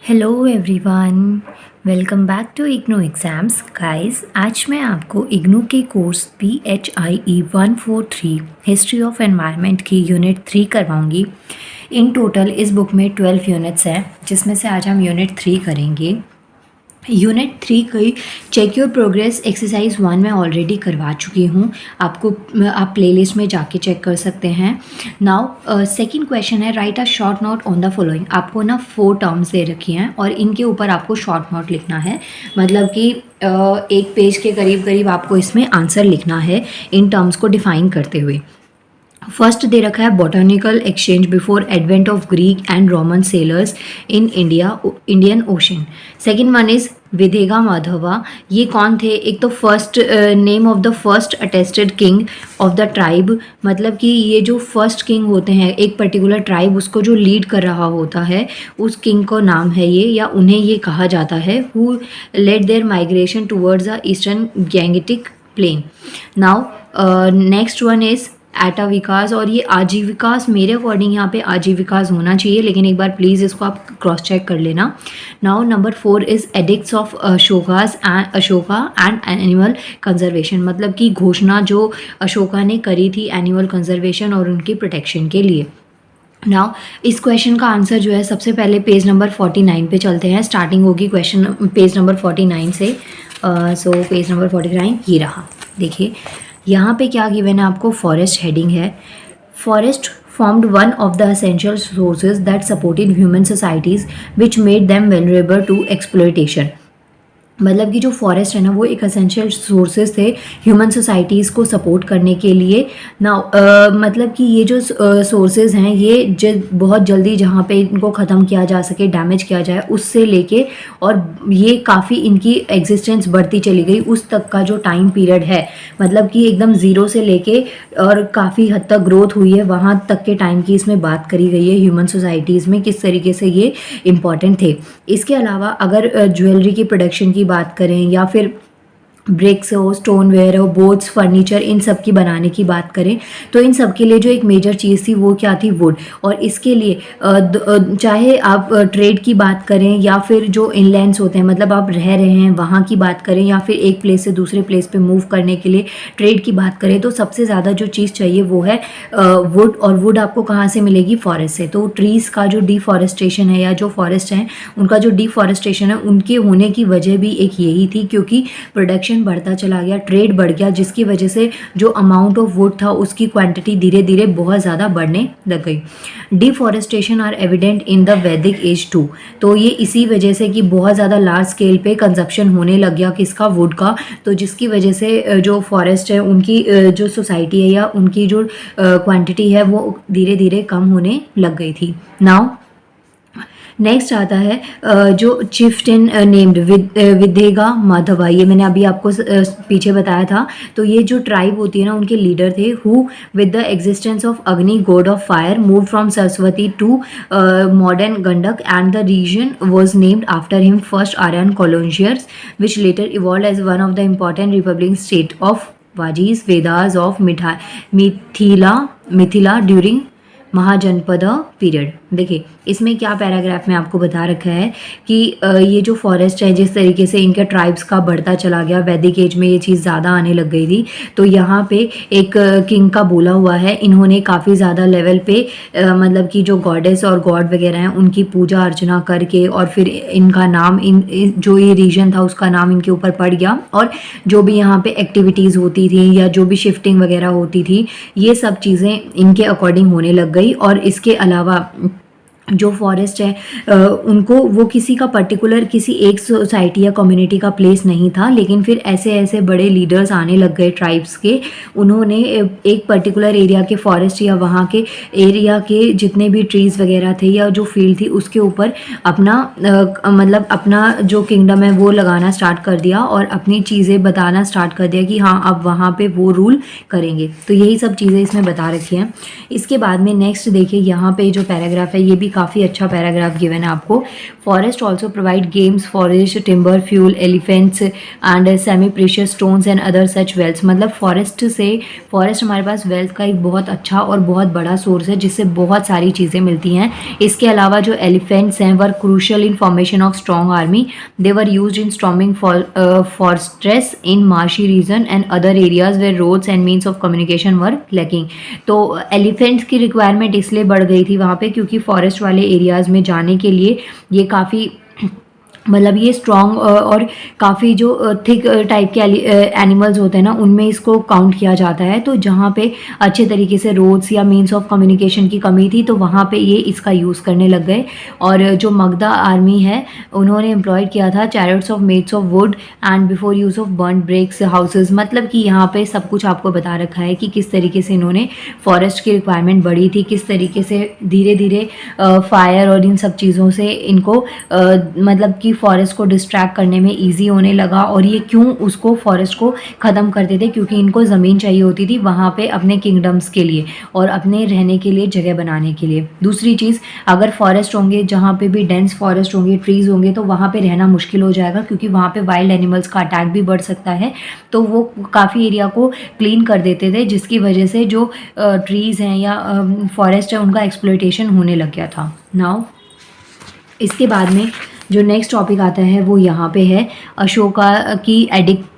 Hello everyone, welcome back to IGNOU exams guys. आज मैं आपको इग्नू के course PHIE 143 history of environment की यूनिट 3 करवाऊंगी। इन टोटल इस बुक में 12 यूनिट्स हैं, जिसमें से आज हम यूनिट 3 करेंगे। यूनिट 3 की चेक योर प्रोग्रेस एक्सरसाइज 1 मैं ऑलरेडी करवा चुकी हूँ। आप प्लेलिस्ट में जाके चेक कर सकते हैं। नाउ सेकंड क्वेश्चन है, right a short note on the following. आपको ना 4 टर्म्स दे रखी हैं और इनके ऊपर आपको शॉर्ट नोट लिखना है, मतलब कि एक पेज के करीब करीब आपको इसमें आंसर लिखना है इन टर्म्स को डिफाइन करते हुए। फर्स्ट दे रखा है, botanical exchange before advent of Greek and Roman sailors in Indian Ocean. Second one is Videgha Madhava. ये कौन थे? एक तो first name of the first attested king of the tribe, मतलब कि ये जो फर्स्ट किंग होते हैं एक पर्टिकुलर ट्राइब, उसको जो लीड कर रहा होता है उस किंग को नाम है ये, या उन्हें ये कहा जाता है, who led their migration towards the eastern Gangetic plain. Now next one is एटाविकास, और ये आजीविकास, मेरे अकॉर्डिंग यहाँ पे आजीविकास होना चाहिए, लेकिन एक बार प्लीज़ इसको आप क्रॉस चेक कर लेना। Now number 4 is addicts of Ashoka and animal conservation, मतलब कि घोषणा जो अशोका ने करी थी एनिमल कंजर्वेशन और उनकी प्रोटेक्शन के लिए। नाउ इस क्वेश्चन का आंसर जो है, सबसे पहले पेज नंबर 49 पे चलते हैं। स्टार्टिंग होगी क्वेश्चन पेज नंबर 49 से। सो पेज नंबर 49 ये रहा। देखिए यहाँ पे क्या गिवन है आपको, फॉरेस्ट हेडिंग है। Forest formed one of the essential sources that supported human societies which made them vulnerable to exploitation। मतलब कि जो फॉरेस्ट है ना, वो एक असेंशियल सोर्सेज थे ह्यूमन सोसाइटीज़ को सपोर्ट करने के लिए ना। मतलब कि ये जो सोर्सेज हैं ये बहुत जल्दी जहाँ पे इनको ख़त्म किया जा सके, डैमेज किया जाए, उससे लेके और ये काफ़ी इनकी एग्जिस्टेंस बढ़ती चली गई उस तक का जो टाइम पीरियड है, मतलब कि एकदम ज़ीरो से लेके और काफ़ी हद तक ग्रोथ हुई है वहाँ तक के टाइम की इसमें बात करी गई है ह्यूमन सोसाइटीज़ में, किस तरीके से ये इम्पॉर्टेंट थे। इसके अलावा अगर ज्वेलरी की प्रोडक्शन की बात करें या फिर ब्रिक्स हो, स्टोनवेयर हो, बोर्ड्स, फर्नीचर, इन सब की बनाने की बात करें तो इन सब के लिए जो एक मेजर चीज़ थी वो क्या थी, वुड। और इसके लिए चाहे आप ट्रेड की बात करें या फिर जो इनलैंड्स होते हैं, मतलब आप रह रहे हैं वहाँ की बात करें, या फिर एक प्लेस से दूसरे प्लेस पे मूव करने के लिए ट्रेड की बात करें, तो सबसे ज़्यादा जो चीज़ चाहिए वो है वुड। और वुड आपको कहाँ से मिलेगी? फॉरेस्ट से। तो ट्रीज़ का जो डिफॉरेस्टेशन है, या जो फॉरेस्ट हैं उनका जो डिफॉरेस्टेशन है, उनके होने की वजह भी एक यही थी, क्योंकि प्रोडक्शन बढ़ता चला गया, ट्रेड बढ़ गया, जिसकी वजह से जो अमाउंट ऑफ वुड था उसकी क्वांटिटी धीरे धीरे बहुत ज़्यादा बढ़ने लग गई। Deforestation are evident in the Vedic age too. तो ये इसी वजह से कि बहुत ज़्यादा लार्ज स्केल पे कंजप्शन होने लग गया किसका, वुड का, तो जिसकी वजह से जो फॉरेस्ट है उनकी जो सोसाइटी है या उनकी जो क्वांटिटी है वो धीरे धीरे कम होने लग गई थी। नाउ नेक्स्ट आता है जो चिफ्टेन नेम्ड विदेगा माधवा। ये मैंने अभी आपको पीछे बताया था। तो ये जो ट्राइब होती है ना, उनके लीडर थे who with the existence of Agni god of fire move from Saraswati to modern Gandak and the region was named after him first Aryan colonisers which later evolve as one of the important republic state of Vajjis Videhas of Mithila during Mahajanapada period. देखिए इसमें क्या paragraph में आपको बता रखा है कि ये जो फॉरेस्ट है, जिस तरीके से इनके ट्राइब्स का बढ़ता चला गया, वैदिक एज में ये चीज़ ज़्यादा आने लग गई थी, तो यहाँ पे एक किंग का बोला हुआ है, इन्होंने काफ़ी ज़्यादा लेवल पे मतलब कि जो गॉडेस और गॉड वगैरह हैं उनकी पूजा अर्चना करके, और फिर इनका नाम जो ये रीजन था उसका नाम इनके ऊपर पड़ गया, और जो भी यहाँ पे एक्टिविटीज़ होती थी या जो भी शिफ्टिंग वगैरह होती थी, ये सब चीज़ें इनके अकॉर्डिंग होने लग गई। और इसके अलावा जो फॉरेस्ट है उनको वो किसी का पर्टिकुलर किसी एक सोसाइटी या कम्युनिटी का प्लेस नहीं था, लेकिन फिर ऐसे ऐसे बड़े लीडर्स आने लग गए ट्राइब्स के, उन्होंने एक पर्टिकुलर एरिया के फॉरेस्ट या वहाँ के एरिया के जितने भी ट्रीज़ वगैरह थे या जो फील्ड थी उसके ऊपर अपना मतलब अपना जो किंगडम है वो लगाना स्टार्ट कर दिया और अपनी चीज़ें बताना स्टार्ट कर दिया कि हाँ अब वहाँ पे वो रूल करेंगे। तो यही सब चीज़ें इसमें बता रखी हैं। इसके बाद में नेक्स्ट देखिए, यहाँ पे जो पैराग्राफ है ये भी काफ़ी अच्छा पैराग्राफ गिवन है आपको। Forest also provide games, forest, timber, fuel, elephants and semi precious stones and other such wealth. मतलब फॉरेस्ट हमारे पास वेल्थ का एक बहुत अच्छा और बहुत बड़ा सोर्स है जिससे बहुत सारी चीज़ें मिलती हैं। इसके अलावा जो एलिफेंट्स हैं were crucial in formation of strong army, they were used in storming fortresses in marshy region and other areas where roads and means of communication were lacking. तो एलिफेंट्स की रिक्वायरमेंट इसलिए बढ़ गई थी वहाँ पे क्योंकि फॉरेस्ट वाले एरियाज़ में जाने के लिए ये काफ़ी मतलब ये स्ट्रॉन्ग और काफ़ी जो थिक टाइप के एनिमल्स होते हैं ना उनमें इसको काउंट किया जाता है। तो जहाँ पे अच्छे तरीके से रोड्स या मीन्स ऑफ कम्युनिकेशन की कमी थी तो वहाँ पे ये इसका यूज़ करने लग गए। और जो मगधा आर्मी है उन्होंने एम्प्लॉयड किया था chariots of made of wood and before use of burnt bricks houses. मतलब कि यहाँ पे सब कुछ आपको बता रखा है कि किस तरीके से इन्होंने फॉरेस्ट की रिक्वायरमेंट बढ़ी थी, किस तरीके से धीरे धीरे फायर और इन सब चीज़ों से इनको मतलब कि फॉरेस्ट को डिस्ट्रैक्ट करने में इजी होने लगा। और ये क्यों उसको फॉरेस्ट को ख़त्म करते थे, क्योंकि इनको ज़मीन चाहिए होती थी वहाँ पे अपने किंगडम्स के लिए और अपने रहने के लिए जगह बनाने के लिए। दूसरी चीज़, अगर फॉरेस्ट होंगे जहाँ पे भी डेंस फॉरेस्ट होंगे, ट्रीज़ होंगे तो वहाँ पे रहना मुश्किल हो जाएगा क्योंकि वहाँ पे वाइल्ड एनिमल्स का अटैक भी बढ़ सकता है। तो वो काफ़ी एरिया को क्लीन कर देते थे जिसकी वजह से जो ट्रीज़ हैं या फॉरेस्ट है उनका एक्सप्लॉयटेशन होने लग गया था। नाउ इसके बाद में जो नेक्स्ट टॉपिक आता है वो यहाँ पे है अशोका की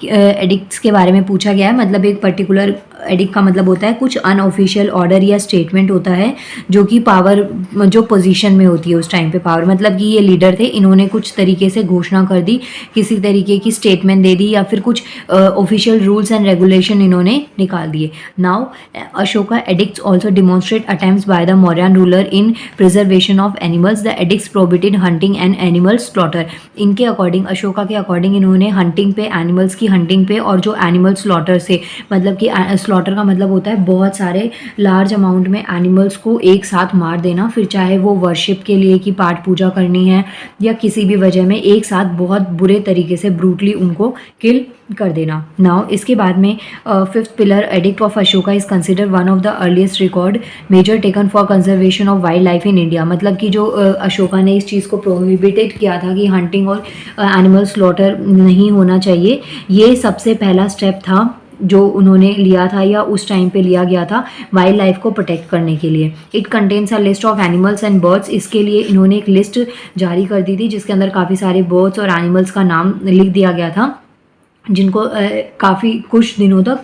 एडिक्ट्स के बारे में पूछा गया है। मतलब एक पर्टिकुलर एडिक्ट का मतलब होता है कुछ अनऑफिशियल ऑर्डर या स्टेटमेंट होता है जो कि पावर जो पोजीशन में होती है उस टाइम पे पावर, मतलब कि ये लीडर थे, इन्होंने कुछ तरीके से घोषणा कर दी, किसी तरीके की स्टेटमेंट दे दी या फिर कुछ ऑफिशियल रूल्स एंड रेगुलेशन इन्होंने निकाल दिए। Now Ashoka addicts also demonstrate attempts by the Mauryan ruler in preservation of animals. The addicts prohibited hunting and animal slaughter. इनके अकॉर्डिंग, अशोका के अकॉर्डिंग, इन्होंने हंटिंग पे, एनिमल्स की हंटिंग पे और जो एनिमल स्लॉटर से, मतलब कि स्लॉटर का मतलब होता है बहुत सारे लार्ज अमाउंट में एनिमल्स को एक साथ मार देना, फिर चाहे वो वर्शिप के लिए कि पाठ पूजा करनी है या किसी भी वजह में एक साथ बहुत बुरे तरीके से ब्रूटली उनको किल कर देना। नाउ इसके बाद में fifth pillar edict of Ashoka is consider one of the earliest record measure taken for conservation of wildlife in India. मतलब कि जो अशोका ने इस चीज़ को प्रोहिबिटेड किया था कि हंटिंग और एनिमल स्लॉटर नहीं होना चाहिए, ये सबसे पहला स्टेप था जो उन्होंने लिया था या उस टाइम पे लिया गया था वाइल्ड लाइफ को प्रोटेक्ट करने के लिए। It contains a list of animals and birds. इसके लिए इन्होंने एक लिस्ट जारी कर दी थी जिसके अंदर काफ़ी सारे बर्ड्स और एनिमल्स का नाम लिख दिया गया था जिनको काफ़ी कुछ दिनों तक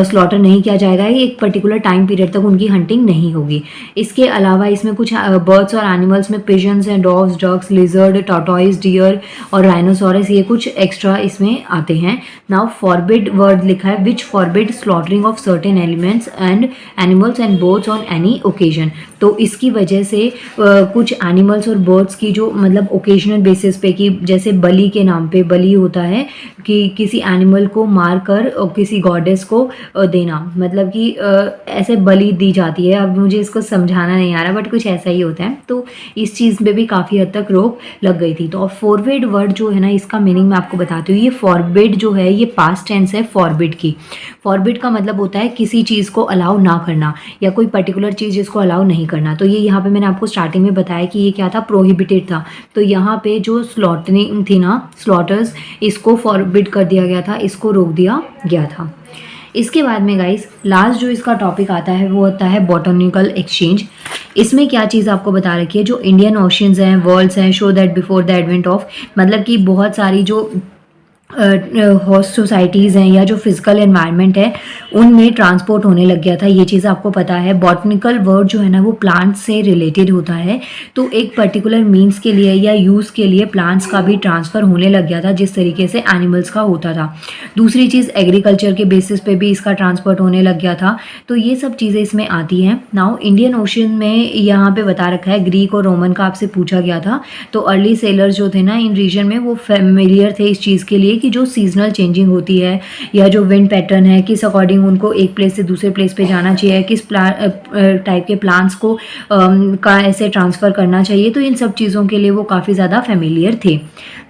स्लॉटर नहीं किया जाएगा, एक पर्टिकुलर टाइम पीरियड तक उनकी हंटिंग नहीं होगी। इसके अलावा इसमें कुछ बर्ड्स और एनिमल्स में पिजन्स हैं, dogs, ducks, lizard, tortoise, deer और राइनोसोरस, ये कुछ एक्स्ट्रा इसमें आते हैं। नाउ फॉरबिड वर्ड लिखा है which forbid slaughtering of certain elements and animals and birds on any occasion. तो इसकी वजह से कुछ एनिमल्स और बर्ड्स की जो मतलब ओकेजनल बेसिस पे, कि जैसे बलि के नाम पे बलि होता है कि किसी एनिमल को मार कर किसी गॉडेस को देना, मतलब कि ऐसे बलि दी जाती है। अब मुझे इसको समझाना नहीं आ रहा बट कुछ ऐसा ही होता है। तो इस चीज़ में भी काफ़ी हद तक रोक लग गई थी। तो फॉरबिड वर्ड जो है ना, इसका मीनिंग मैं आपको बताती हूँ। ये फॉरबिड जो है ये पास्ट टेंस है फॉरबिड की। फॉरबिड का मतलब होता है किसी चीज़ को अलाउ ना करना या कोई पर्टिकुलर चीज़ जिसको अलाउ नहीं करना। तो ये यहाँ पे मैंने आपको स्टार्टिंग में बताया कि ये क्या था, प्रोहिबिटेड था। तो यहाँ पे जो स्लॉटरिंग थी ना, स्लॉटर्स, इसको फॉरबिड कर दिया गया था, इसको रोक दिया गया था। इसके बाद में गाइस लास्ट जो इसका टॉपिक आता है वो होता है बॉटनिकल एक्सचेंज। इसमें क्या चीज़ आपको बता रखी है, जो इंडियन ओशियंस हैं, वर्ल्ड्स हैं, show that before the advent of, मतलब कि बहुत सारी जो होस्ट सोसाइटीज़ हैं या जो फिजिकल एनवायरनमेंट है उनमें ट्रांसपोर्ट होने लग गया था। ये चीज़ आपको पता है। बॉटनिकल वर्ड जो है ना वो प्लांट्स से रिलेटेड होता है। तो एक पर्टिकुलर मीन्स के लिए या यूज़ के लिए प्लांट्स का भी ट्रांसफ़र होने लग गया था जिस तरीके से एनिमल्स का होता था। दूसरी चीज़, एग्रीकल्चर के बेसिस पे भी इसका ट्रांसपोर्ट होने लग गया था। तो ये सब चीज़ें इसमें आती हैं। नाउ इंडियन ओशियन में यहाँ पे बता रखा है, ग्रीक और रोमन का आपसे पूछा गया था। तो अर्ली सेलर्स जो थे ना इन रीजन में वो फेमिलियर थे इस चीज़ के लिए कि जो सीजनल चेंजिंग होती है या जो विंड पैटर्न है, किस अकॉर्डिंग उनको एक प्लेस से दूसरे प्लेस पे जाना चाहिए, किस टाइप के प्लांट्स को का ऐसे ट्रांसफ़र करना चाहिए, तो इन सब चीज़ों के लिए वो काफ़ी ज़्यादा फेमिलियर थे।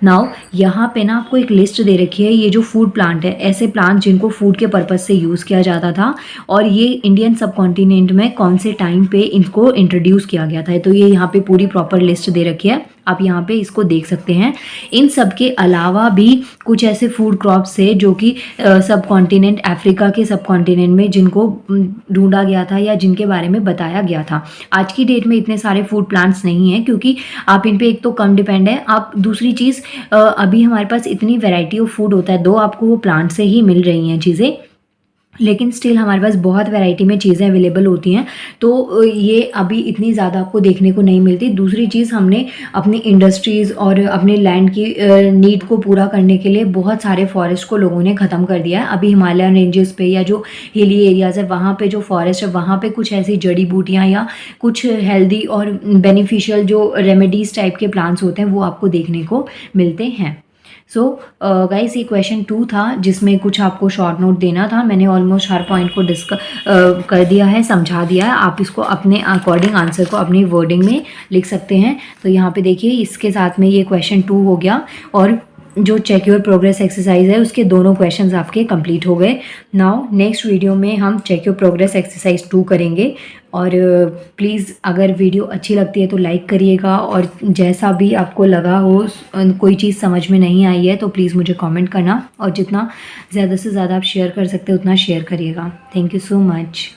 नाउ यहाँ पे ना आपको एक लिस्ट दे रखी है, ये जो फूड प्लांट है, ऐसे प्लांट जिनको फूड के पर्पज़ से यूज़ किया जाता था और ये इंडियन सब कॉन्टिनेंट में कौन से टाइम पे इनको इंट्रोड्यूस किया गया था। तो ये यहाँ पे पूरी प्रॉपर लिस्ट दे रखी है, आप यहाँ पे इसको देख सकते हैं। इन सब के अलावा भी कुछ ऐसे फूड क्रॉप्स थे जो कि सब कॉन्टिनेंट, अफ्रीका के सब कॉन्टिनेंट में जिनको ढूंढा गया था या जिनके बारे में बताया गया था। आज की डेट में इतने सारे फूड प्लांट्स नहीं हैं क्योंकि आप इन पे एक तो कम डिपेंड है, आप दूसरी चीज़ अभी हमारे पास इतनी वैरायटी ऑफ फूड होता है, दो आपको वो प्लांट से ही मिल रही हैं चीज़ें, लेकिन स्टिल हमारे पास बहुत वैरायटी में चीज़ें अवेलेबल होती हैं, तो ये अभी इतनी ज़्यादा आपको देखने को नहीं मिलती। दूसरी चीज़, हमने अपनी इंडस्ट्रीज़ और अपने लैंड की नीड को पूरा करने के लिए बहुत सारे फॉरेस्ट को लोगों ने ख़त्म कर दिया है। अभी हिमालयन रेंजेस पे या जो हिली एरियाज़ है वहाँ पे जो फॉरेस्ट है वहाँ पे कुछ ऐसी जड़ी बूटियाँ या कुछ हेल्दी और बेनिफिशियल जो रेमेडीज़ टाइप के प्लांट्स होते हैं वो आपको देखने को मिलते हैं। सो गाइस, ये क्वेश्चन 2 था जिसमें कुछ आपको शॉर्ट नोट देना था। मैंने ऑलमोस्ट हर पॉइंट को कर दिया है, समझा दिया है। आप इसको अपने अकॉर्डिंग आंसर को अपनी वर्डिंग में लिख सकते हैं। तो यहाँ पे देखिए, इसके साथ में ये क्वेश्चन 2 हो गया और जो चेक योर प्रोग्रेस एक्सरसाइज है उसके दोनों क्वेश्चंस आपके कंप्लीट हो गए। नाउ नेक्स्ट वीडियो में हम चेक योर प्रोग्रेस एक्सरसाइज 2 करेंगे। और प्लीज़ अगर वीडियो अच्छी लगती है तो लाइक करिएगा, और जैसा भी आपको लगा हो कोई चीज़ समझ में नहीं आई है तो प्लीज़ मुझे कमेंट करना, और जितना ज़्यादा से ज़्यादा आप शेयर कर सकते हो उतना शेयर करिएगा। Thank you so much.